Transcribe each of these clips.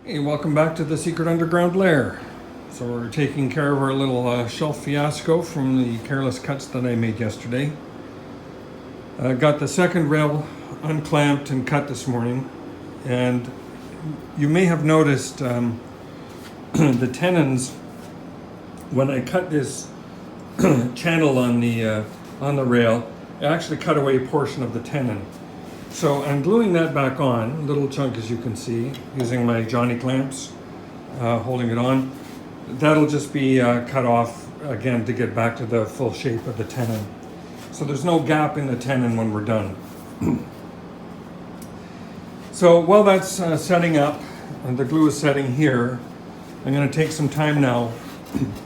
Hey, welcome back to the Secret Underground Lair. So we're taking care of our little shelf fiasco from the careless cuts that I made yesterday. I got the second rail unclamped and cut this morning, and you may have noticed the tenons when I cut this channel on the rail. I actually cut away a portion of the tenon. So I'm gluing that back on, a little chunk as you can see, using my Johnny clamps, holding it on. That'll just be cut off again to get back to the full shape of the tenon. So there's no gap in the tenon when we're done. So while that's setting up, and the glue is setting here, I'm going to take some time now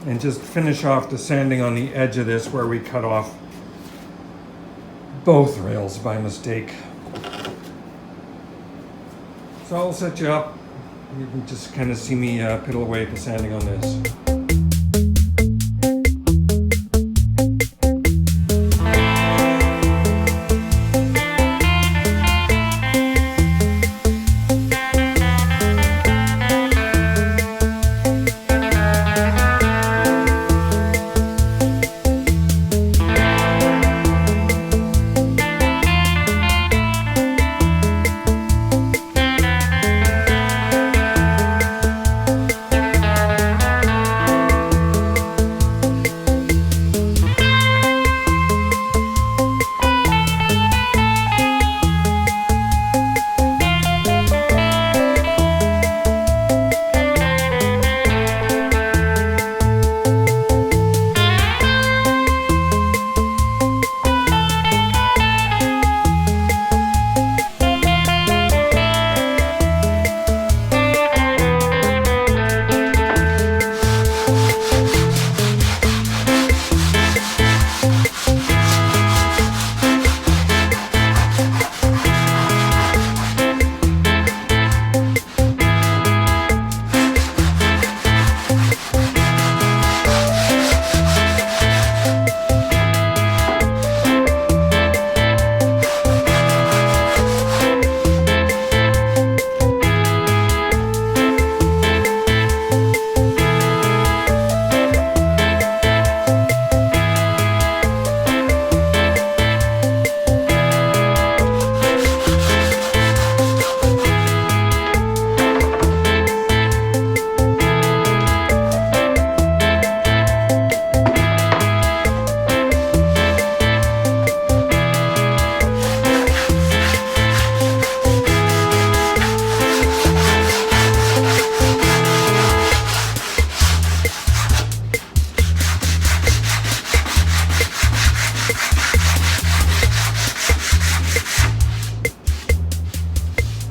and just finish off the sanding on the edge of this where we cut off both rails by mistake. So I'll set you up. You can just kind of see me piddle away at the sanding on this.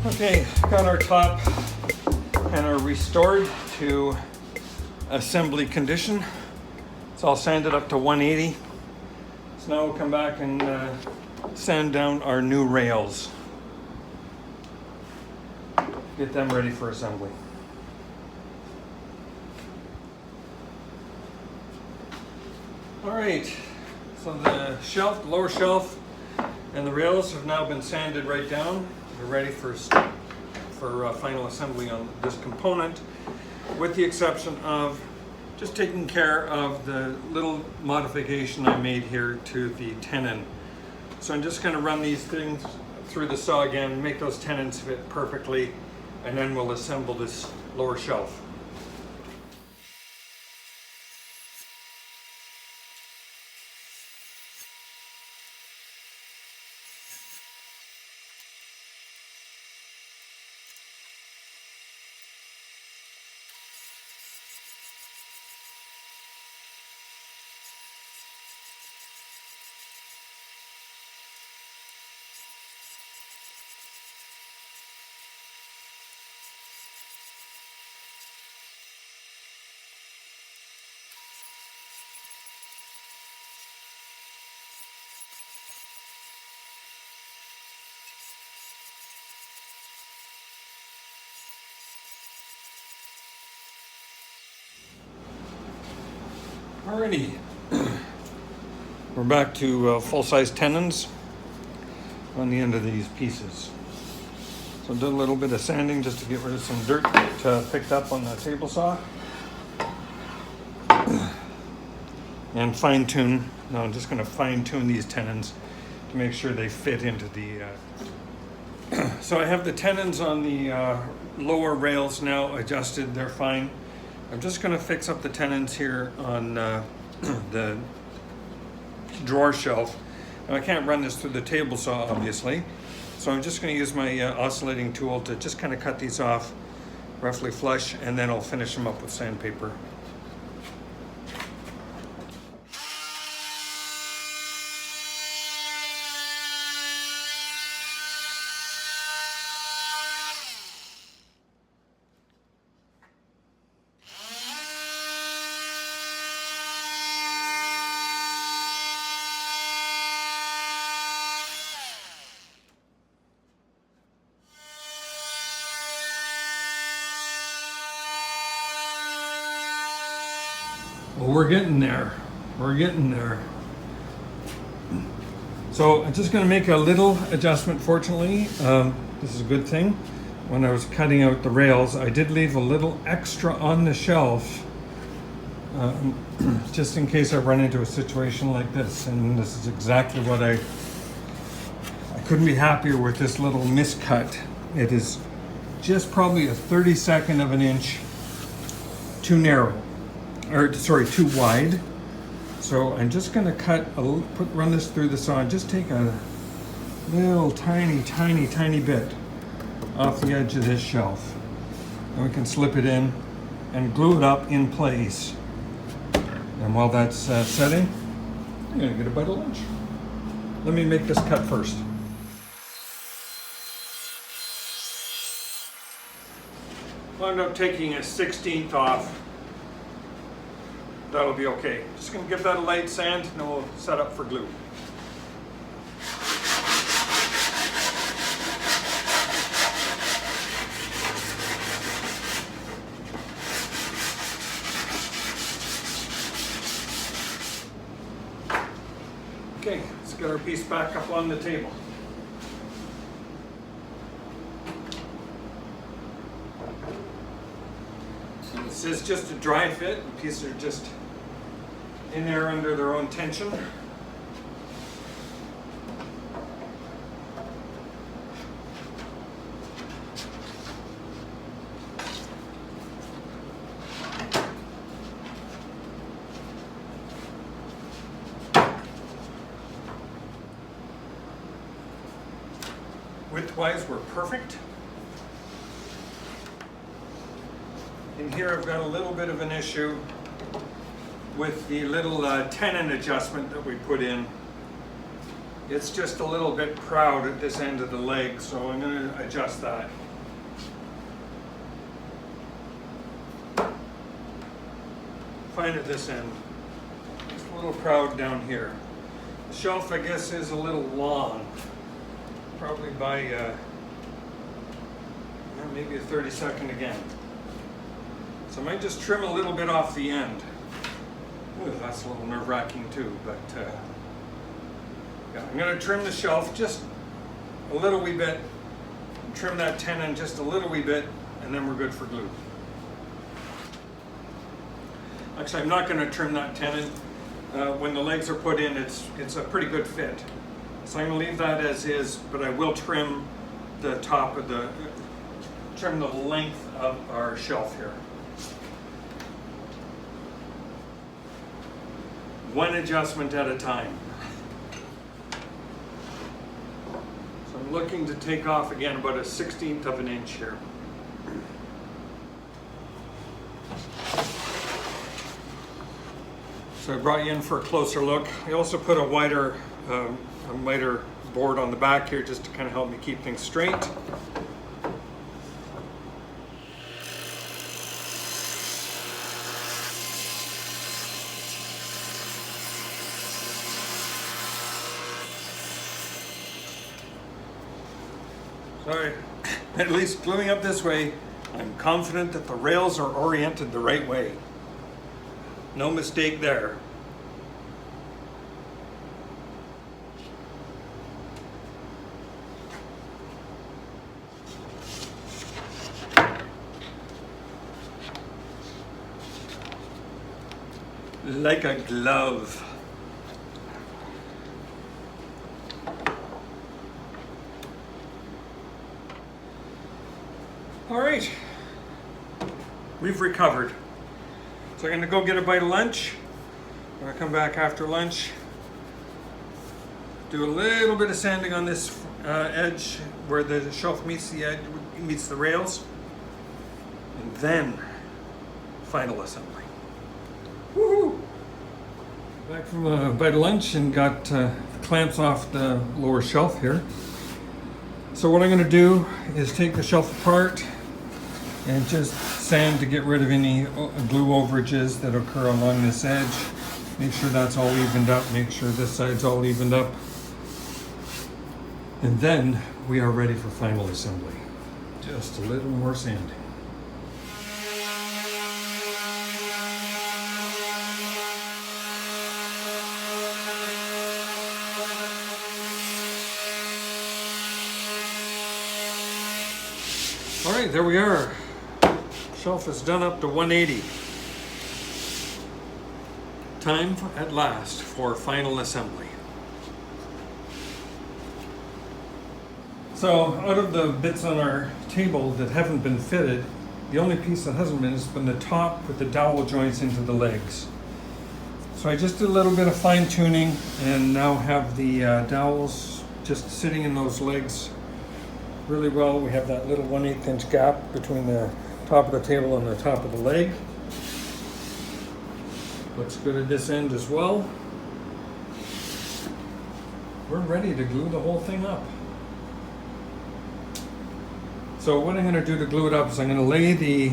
Okay, got our top kind of restored to assembly condition. It's all sanded up to 180. So now we'll come back and sand down our new rails. Get them ready for assembly. All right, so the shelf, the lower shelf, and the rails have now been sanded right down. We're ready for final assembly on this component, with the exception of just taking care of the little modification I made here to the tenon. So I'm just going to run these things through the saw again, make those tenons fit perfectly, and then we'll assemble this lower shelf. Alrighty, we're back to full-size tenons on the end of these pieces. So I did a little bit of sanding just to get rid of some dirt that picked up on the table saw. And fine tune, no, I'm just gonna fine tune these tenons to make sure they fit into the, so I have the tenons on the lower rails now adjusted, they're fine. I'm just gonna fix up the tenons here on the drawer shelf. Now I can't run this through the table saw, obviously. So I'm just going to use my oscillating tool to just kind of cut these off roughly flush, and then I'll finish them up with sandpaper. Well, we're getting there. We're getting there. So I'm just going to make a little adjustment. Fortunately, this is a good thing. When I was cutting out the rails, I did leave a little extra on the shelf, just in case I run into a situation like this. And this is exactly what I couldn't be happier with this little miscut. It is just probably a 32nd of an inch too narrow. Or sorry, too wide. So I'm just going to run this through the saw and just take a little tiny bit off the edge of this shelf. And we can slip it in and glue it up in place. And while that's setting, I'm going to get a bite of lunch. Let me make this cut first. I'll end up taking a 1/16 off. That'll be okay. Just gonna give that a light sand and then we'll set up for glue. Okay, let's get our piece back up on the table. So this is just a dry fit. The pieces are just in there under their own tension. Width-wise, we're perfect. In here, I've got a little bit of an issue with the little tenon adjustment that we put in. It's just a little bit proud at this end of the leg, so I'm going to adjust that. Fine at this end. Just a little proud down here. The shelf, I guess, is a little long. Probably by maybe a 32nd again. So I might just trim a little bit off the end. Ooh, that's a little nerve-wracking too, but yeah, I'm going to trim the shelf just a little wee bit, trim that tenon just a little wee bit, and then we're good for glue. Actually, I'm not going to trim that tenon. When the legs are put in, it's a pretty good fit. So I'm going to leave that as is, but I will trim the top of trim the length of our shelf here. One adjustment at a time. So I'm looking to take off again about a 1/16 of an inch here. So I brought you in for a closer look. I also put a wider board on the back here just to kind of help me keep things straight. Sorry, at least gluing up this way, I'm confident that the rails are oriented the right way. No mistake there. like a glove. All right, we've recovered. So I'm gonna go get a bite of lunch. I'm gonna come back after lunch, do a little bit of sanding on this edge where the shelf meets the edge, meets the rails, and then final assembly. Woohoo! Back from a bite of lunch and got the clamps off the lower shelf here. So what I'm going to do is take the shelf apart and just sand to get rid of any glue overages that occur along this edge. Make sure that's all evened up. Make sure this side's all evened up. And then we are ready for final assembly. Just a little more sanding. All right, there we are. Shelf is done up to 180. Time at last for final assembly. So out of the bits on our table that haven't been fitted, the only piece that hasn't been has been the top with the dowel joints into the legs. So I just did a little bit of fine tuning and now have the dowels just sitting in those legs really well. We have that little 1/8 inch gap between the top of the table and the top of the leg. Looks good at this end as well. We're ready to glue the whole thing up. So what I'm going to do to glue it up is I'm going to lay the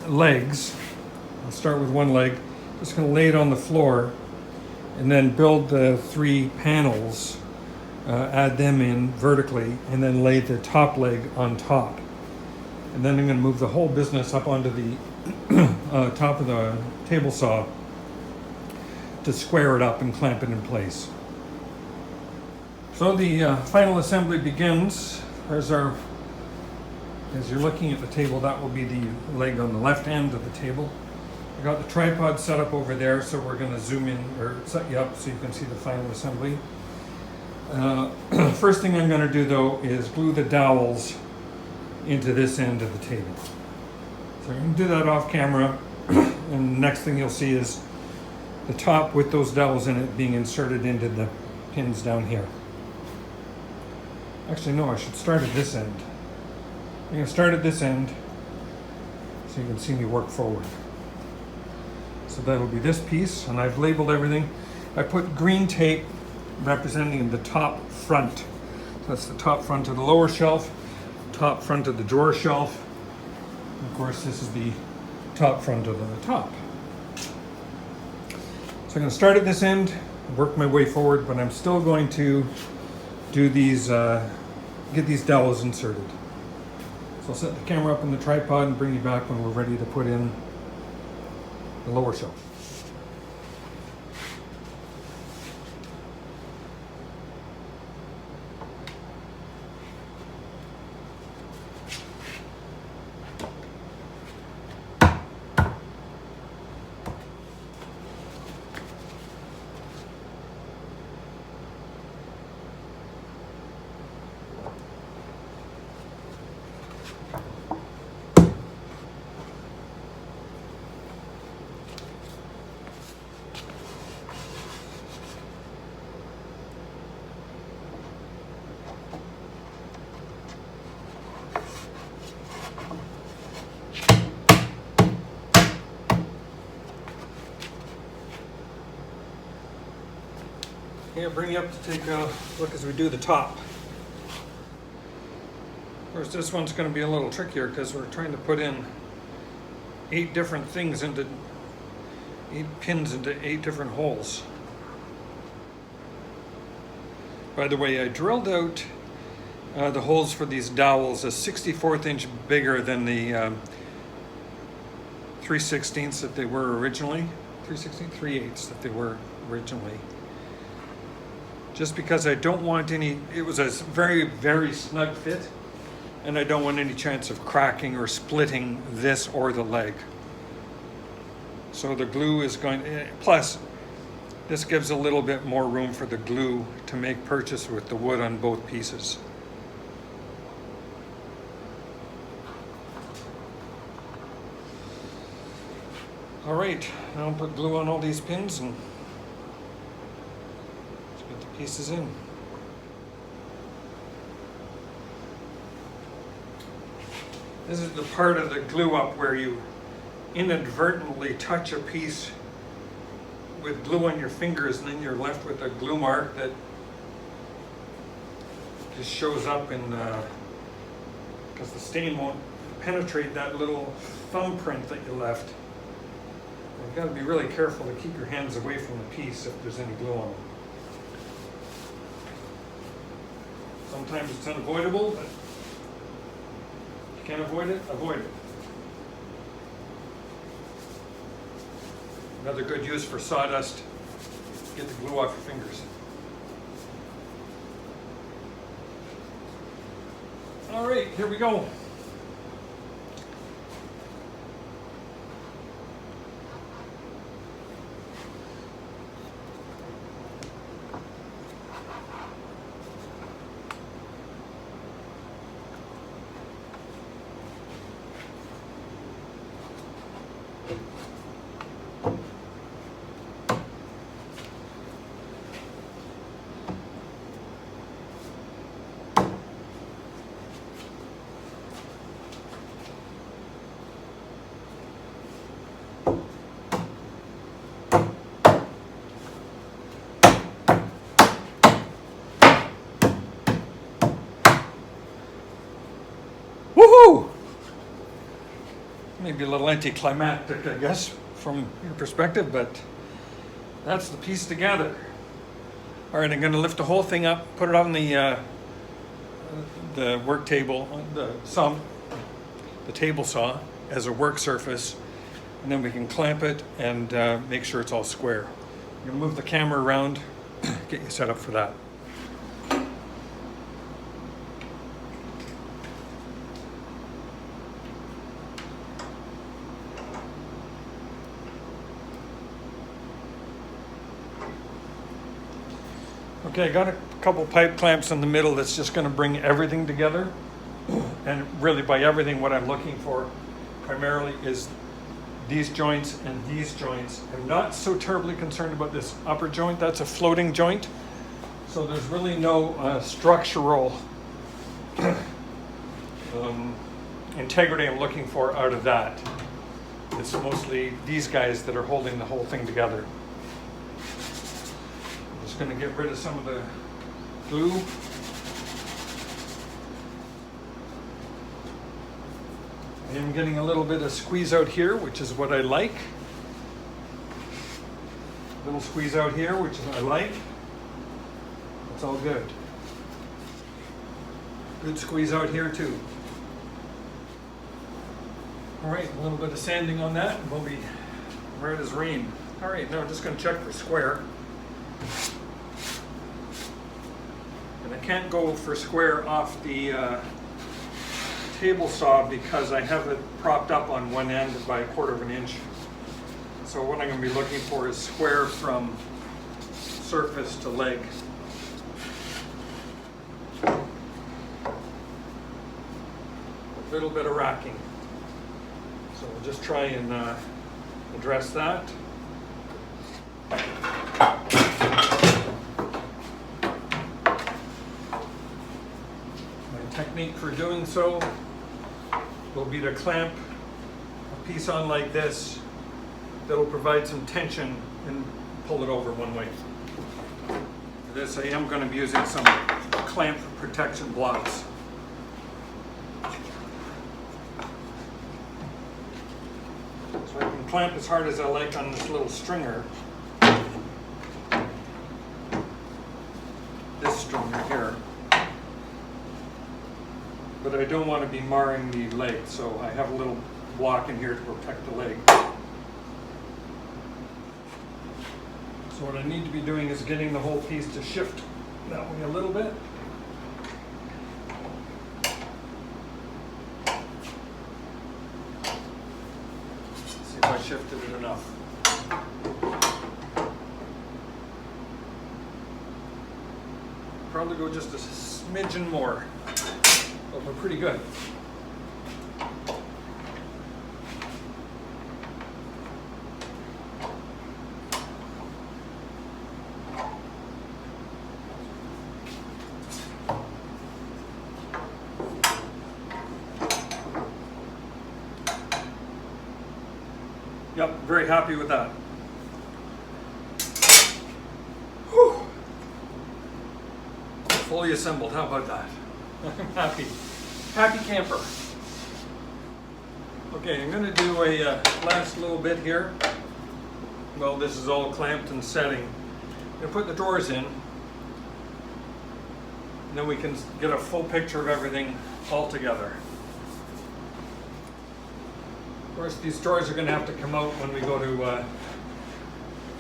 legs. I'll start with one leg. Just going to lay it on the floor and then build the 3 panels, add them in vertically, and then lay the top leg on top. And then I'm going to move the whole business up onto the top of the table saw to square it up and clamp it in place. So the final assembly begins. As you're looking at the table, that will be the leg on the left end of the table. I got the tripod set up over there, so we're going to zoom in or set you up so you can see the final assembly. First thing I'm going to do though is glue the dowels into this end of the table. So I'm going to do that off camera, and the next thing you'll see is the top with those dowels in it being inserted into the pins down here. Actually, no, I should start at this end. I'm going to start at this end so you can see me work forward. So that'll be this piece, and I've labeled everything. I put green tape representing the top front. So that's the top front of the lower shelf, top front of the drawer shelf. And of course, this is the top front of the top. So I'm going to start at this end, work my way forward, but I'm still going to do these, get these dowels inserted. So I'll set the camera up on the tripod and bring you back when we're ready to put in the lower shelf. Yeah, bring you up to take a look as we do the top. Of course, this one's going to be a little trickier because we're trying to put in 8 different things into 8 pins into 8 different holes. By the way, I drilled out the holes for these dowels a 64th inch bigger than the 3/16 that they were originally. 3/8 that they were originally. Just because I don't want any, it was a very, very snug fit, and I don't want any chance of cracking or splitting this or the leg. So the glue is going, plus this gives a little bit more room for the glue to make purchase with the wood on both pieces. All right, now I'll put glue on all these pins and let's get the pieces in. This is the part of the glue up where you inadvertently touch a piece with glue on your fingers, and then you're left with a glue mark that just shows up in because the stain won't penetrate that little thumbprint that you left. You've got to be really careful to keep your hands away from the piece if there's any glue on it. Sometimes it's unavoidable, but if you can't avoid it, avoid it. Another good use for sawdust, get the glue off your fingers. All right, here we go. Woohoo! Maybe a little anticlimactic, I guess, from your perspective, but that's the piece together. All right, I'm going to lift the whole thing up, put it on the work table, the table saw as a work surface, and then we can clamp it and make sure it's all square. I'm going to move the camera around, get you set up for that. Okay, I got a couple pipe clamps in the middle that's just going to bring everything together. And really by everything, what I'm looking for primarily is these joints and these joints. I'm not so terribly concerned about this upper joint. That's a floating joint. So there's really no structural integrity I'm looking for out of that. It's mostly these guys that are holding the whole thing together. Just going to get rid of some of the glue. I am getting a little bit of squeeze out here, which is what I like. A little squeeze out here, which I like. It's all good. Good squeeze out here too. All right, a little bit of sanding on that, and we'll be right as rain. All right, now I'm just going to check for square. And I can't go for square off the table saw because I have it propped up on one end by 1/4 of an inch. So what I'm going to be looking for is square from surface to leg. A little bit of racking. So we'll just try and address that. Technique for doing so will be to clamp a piece on like this that'll provide some tension and pull it over one way. For this, I am going to be using some clamp protection blocks. So I can clamp as hard as I like on this little stringer. This stringer here. But I don't want to be marring the leg, so I have a little block in here to protect the leg. So what I need to be doing is getting the whole piece to shift that way a little bit. See if I shifted it enough. probably go just a smidgen more, but we're pretty good. Yep, very happy with that. Whew. Fully assembled, how about that? I'm happy. Happy camper. Okay, I'm going to do a last little bit here. Well, this is all clamped and setting. I'm going to put the drawers in. And then we can get a full picture of everything all together. Of course, these drawers are going to have to come out when we go to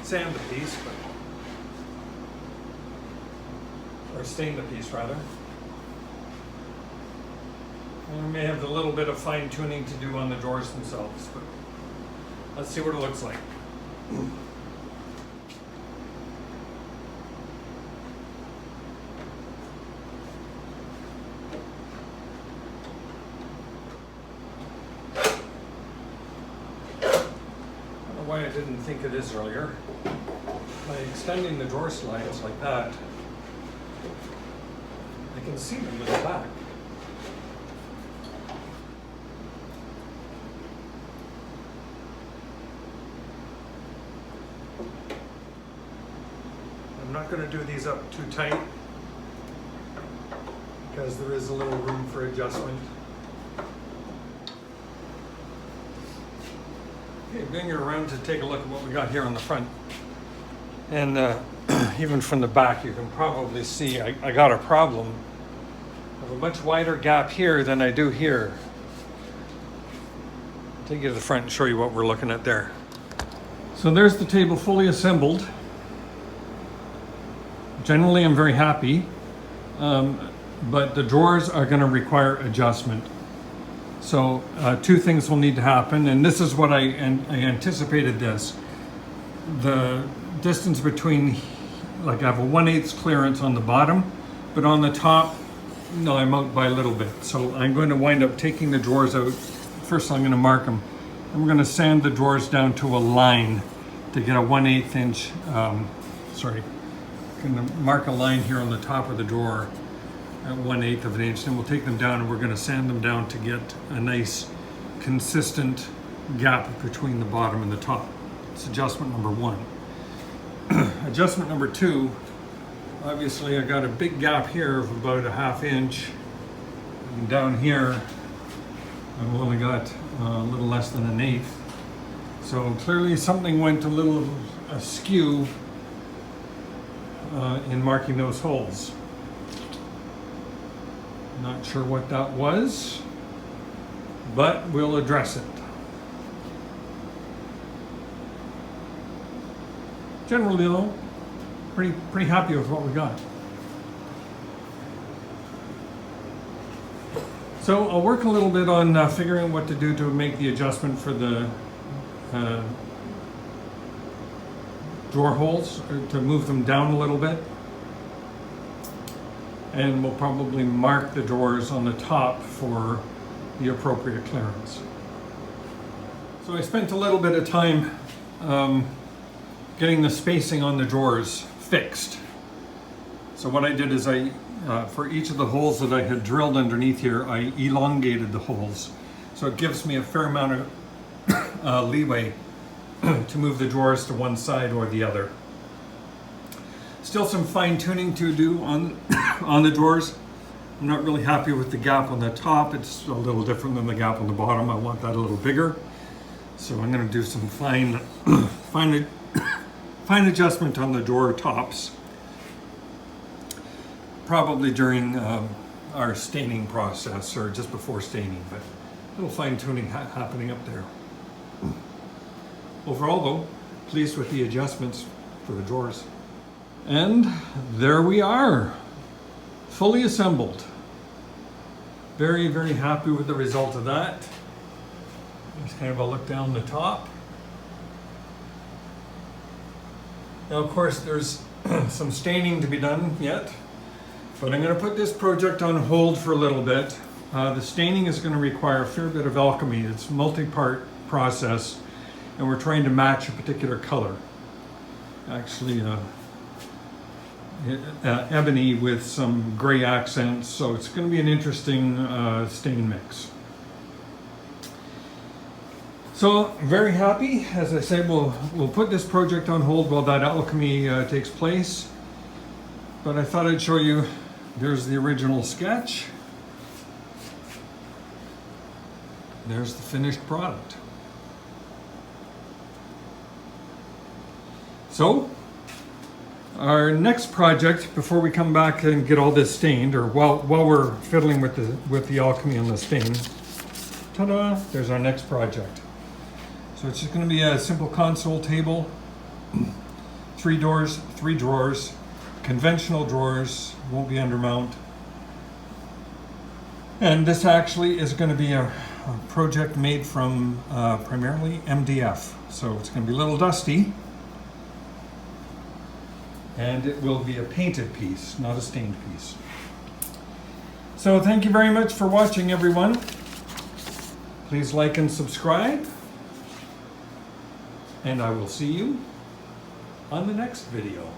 sand the piece, or stain the piece rather. And we may have a little bit of fine tuning to do on the drawers themselves, but let's see what it looks like. Why I didn't think of this earlier. By extending the drawer slides like that, I can see them in the back. I'm not going to do these up too tight because there is a little room for adjustment. Okay, bring you around to take a look at what we got here on the front. And even from the back, you can probably see I got a problem. I have a much wider gap here than I do here. I'll take you to the front and show you what we're looking at there. So there's the table fully assembled. Generally, I'm very happy, but the drawers are going to require adjustment. So two things will need to happen, and this is what I anticipated this. The distance between, like I have a 1/8 clearance on the bottom, but on the top, no, I'm out by a little bit. So I'm going to wind up taking the drawers out. First I'm going to mark them. And we're going to sand the drawers down to a line to get a 1/8 inch, I'm going to mark a line here on the top of the drawer at 1/8 of an inch, then we'll take them down and we're going to sand them down to get a nice consistent gap between the bottom and the top. It's adjustment number one. Adjustment number two, obviously I got a big gap here of about a 1/2 inch, and down here I've only got a little less than 1/8. So clearly something went a little askew in marking those holes. Not sure what that was, but we'll address it. Generally though, pretty happy with what we got. So I'll work a little bit on figuring what to do to make the adjustment for the drawer holes, to move them down a little bit. And we'll probably mark the drawers on the top for the appropriate clearance. So I spent a little bit of time getting the spacing on the drawers fixed. So what I did is for each of the holes that I had drilled underneath here, I elongated the holes. So it gives me a fair amount of leeway to move the drawers to one side or the other. Still some fine tuning to do on the drawers. I'm not really happy with the gap on the top. It's a little different than the gap on the bottom. I want that a little bigger. So I'm going to do some fine adjustment on the drawer tops. Probably during our staining process or just before staining, but a little fine tuning happening up there. Overall though, pleased with the adjustments for the drawers. And there we are, fully assembled. Very, very happy with the result of that. Just kind of a look down the top. Now, of course, there's some staining to be done yet. But I'm going to put this project on hold for a little bit. The staining is going to require a fair bit of alchemy. It's a multi-part process, and we're trying to match a particular color. Actually, ebony with some gray accents, so it's going to be an interesting stain mix. So very happy. As I said, we'll put this project on hold while that alchemy takes place. But I thought I'd show you, there's the original sketch. There's the finished product. So, our next project, before we come back and get all this stained, or while we're fiddling with the alchemy on the stain, ta-da! There's our next project. So it's just going to be a simple console table, 3 doors, 3 drawers, conventional drawers, won't be undermount. And this actually is going to be a project made from primarily MDF. So it's going to be a little dusty. And it will be a painted piece, not a stained piece. So thank you very much for watching, everyone. Please like and subscribe. And I will see you on the next video.